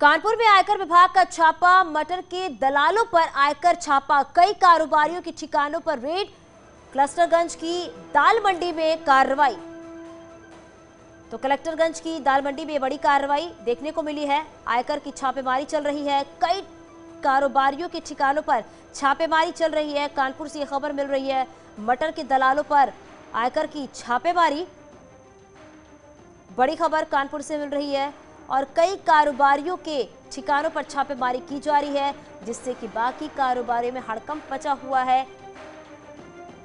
कानपुर में आयकर विभाग का छापा, मटर के दलालों पर आयकर छापा, कई कारोबारियों के ठिकानों पर रेड, क्लस्टरगंज की दाल मंडी में कार्रवाई। तो कलेक्टरगंज की दाल मंडी में बड़ी कार्रवाई देखने को मिली है। आयकर की छापेमारी चल रही है, कई कारोबारियों के ठिकानों पर छापेमारी चल रही है। कानपुर से यह खबर मिल रही है, मटर के दलालों पर आयकर की छापेमारी, बड़ी खबर कानपुर से मिल रही है और कई कारोबारियों के ठिकानों पर छापेमारी की जा रही है, जिससे कि बाकी कारोबारियों में हड़कंप मचा हुआ है।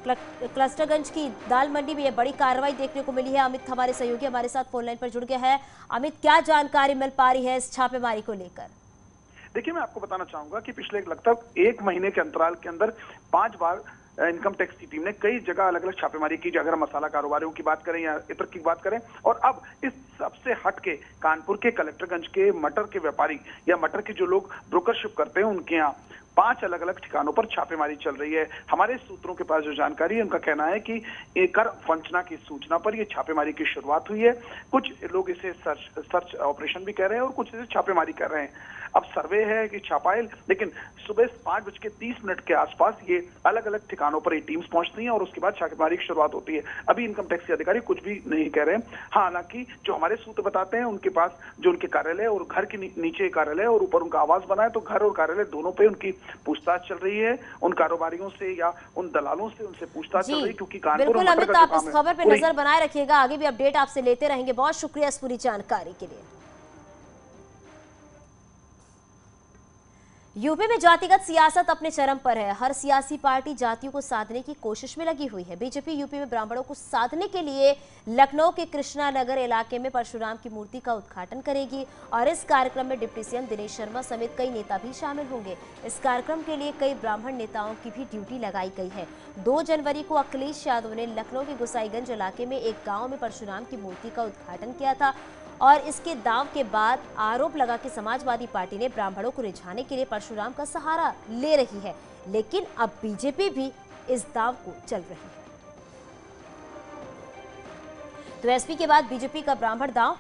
क्लस्टरगंज की दाल मंडी में यह बड़ी कार्रवाई देखने को मिली है। अमित हमारे सहयोगी हमारे साथ फोन लाइन पर जुड़ गया है। अमित, क्या जानकारी मिल पा रही है इस छापेमारी को लेकर? देखिए, मैं आपको बताना चाहूंगा कि पिछले लगभग 1 महीने के अंतराल के अंदर 5 बार इनकम टैक्स की टीम ने कई जगह अलग अलग छापेमारी की। अगर मसाला कारोबारियों की बात करें या इतर की बात करें, और अब इस सबसे हट के कानपुर के कलेक्टरगंज के मटर के व्यापारी या मटर के जो लोग ब्रोकरशिप करते हैं, उनके यहाँ 5 अलग अलग ठिकानों पर छापेमारी चल रही है। हमारे सूत्रों के पास जो जानकारी है, उनका कहना है कि कर वंचना की सूचना पर यह छापेमारी की शुरुआत हुई है। कुछ लोग इसे सर्च ऑपरेशन भी कह रहे हैं और कुछ इसे छापेमारी कर रहे हैं। अब सर्वे है कि छापाइल, लेकिन सुबह 5:30 के आसपास ये अलग अलग ठिकानों पर ये टीम्स पहुंचती हैं और उसके बाद छापेमारी की शुरुआत होती है। अभी इनकम टैक्स के अधिकारी कुछ भी नहीं कह रहे हैं। हालांकि जो हमारे सूत्र बताते हैं, उनके पास जो उनके कार्यालय और घर के नीचे कार्यालय और ऊपर उनका आवास बना है, तो घर और कार्यालय दोनों पे उनकी पूछताछ चल रही है। उन कारोबारियों से या उन दलालों से उनसे पूछताछ चल रही है, क्योंकि कानपुर बिल्कुल अमित, आप इस खबर पे नजर बनाए रखिएगा, आगे भी अपडेट आपसे लेते रहेंगे। बहुत शुक्रिया इस पूरी जानकारी के लिए। यूपी में जातिगत सियासत अपने चरम पर है। हर सियासी पार्टी जातियों को साधने की कोशिश में लगी हुई है। बीजेपी यूपी में ब्राह्मणों को साधने के लिए लखनऊ के कृष्णा नगर इलाके में परशुराम की मूर्ति का उद्घाटन करेगी और इस कार्यक्रम में डिप्टी सीएम दिनेश शर्मा समेत कई नेता भी शामिल होंगे। इस कार्यक्रम के लिए कई ब्राह्मण नेताओं की भी ड्यूटी लगाई गई है। 2 जनवरी को अखिलेश यादव ने लखनऊ के गोसाईगंज इलाके में एक गाँव में परशुराम की मूर्ति का उद्घाटन किया था और इसके दाव के बाद आरोप लगा कि समाजवादी पार्टी ने ब्राह्मणों को रिझाने के लिए परशुराम का सहारा ले रही है, लेकिन अब बीजेपी भी इस दाव को चल रही है। तो एसपी के बाद बीजेपी का ब्राह्मण दाव,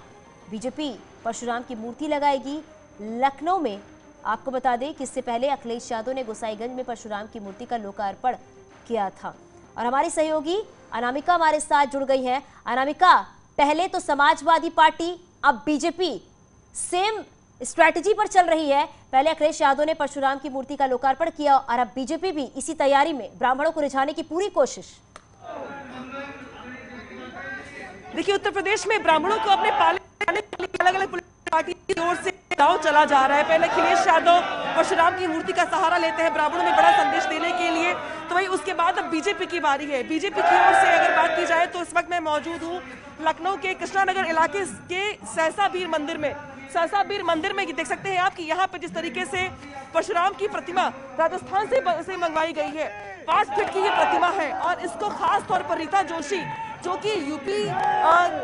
बीजेपी परशुराम की मूर्ति लगाएगी लखनऊ में। आपको बता दें कि इससे पहले अखिलेश यादव ने गोसाईगंज में परशुराम की मूर्ति का लोकार्पण किया था। और हमारी सहयोगी अनामिका हमारे साथ जुड़ गई है। अनामिका, पहले तो समाजवादी पार्टी, अब बीजेपी सेम स्ट्रैटेजी पर चल रही है। पहले अखिलेश यादव ने परशुराम की मूर्ति का लोकार्पण किया और अब बीजेपी भी इसी तैयारी में, ब्राह्मणों को रिझाने की पूरी कोशिश। देखिए, उत्तर प्रदेश में ब्राह्मणों को अपने पाले लाने के लिए अलग अलग पार्टी की ओर से दाव चला जा रहा है। पहले अखिलेश यादव परशुराम की मूर्ति का सहारा लेते हैं ब्राह्मणों में बड़ा संदेश देने के लिए, तो वही उसके बाद अब बीजेपी की बारी है। बीजेपी की ओर से अगर बात की जाए तो इस वक्त मैं मौजूद हूँ लखनऊ के कृष्णानगर इलाके के सहसा वीर मंदिर में। सहसा वीर मंदिर में देख सकते हैं आप कि यहाँ पे जिस तरीके से परशुराम की प्रतिमा राजस्थान से मंगवाई गई है, 5 फीट की ये प्रतिमा है और इसको खास तौर पर रीता जोशी, जो कि यूपी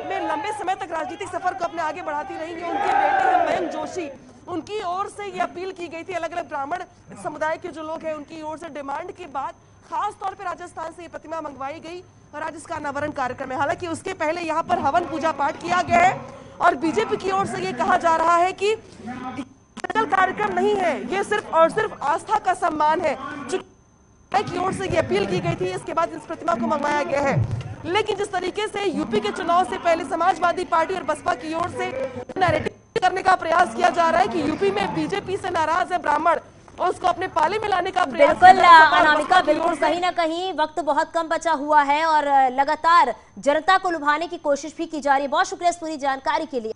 में लंबे समय तक राजनीतिक सफर को अपने आगे बढ़ाती रही है, उनके बेटे हैं मयंक जोशी, उनकी ओर से ये अपील की गई थी। अलग अलग ब्राह्मण समुदाय के जो लोग हैं, उनकी ओर से डिमांड के बाद खास तौर पर राजस्थान से ये प्रतिमा मंगवाई गई और आज इसका अनावरण कार्यक्रम है। हालांकि उसके पहले यहाँ पर हवन पूजा पाठ किया गया है और बीजेपी की ओर से ये कहा जा रहा है कि कार्यक्रम नहीं है, ये सिर्फ और सिर्फ आस्था का सम्मान है। जो की ओर से ये अपील की गई थी, इसके बाद इस प्रतिमा को मंगवाया गया है। लेकिन जिस तरीके से यूपी के चुनाव से पहले समाजवादी पार्टी और बसपा की ओर से नैरेटिव करने का प्रयास किया जा रहा है कि यूपी में बीजेपी से नाराज है ब्राह्मण और उसको अपने पाले में लाने का प्रयास। बिल्कुल अनामिका, बिल्कुल कहीं ना कहीं वक्त बहुत कम बचा हुआ है और लगातार जनता को लुभाने की कोशिश भी की जा रही है। बहुत शुक्रिया इस पूरी जानकारी के लिए।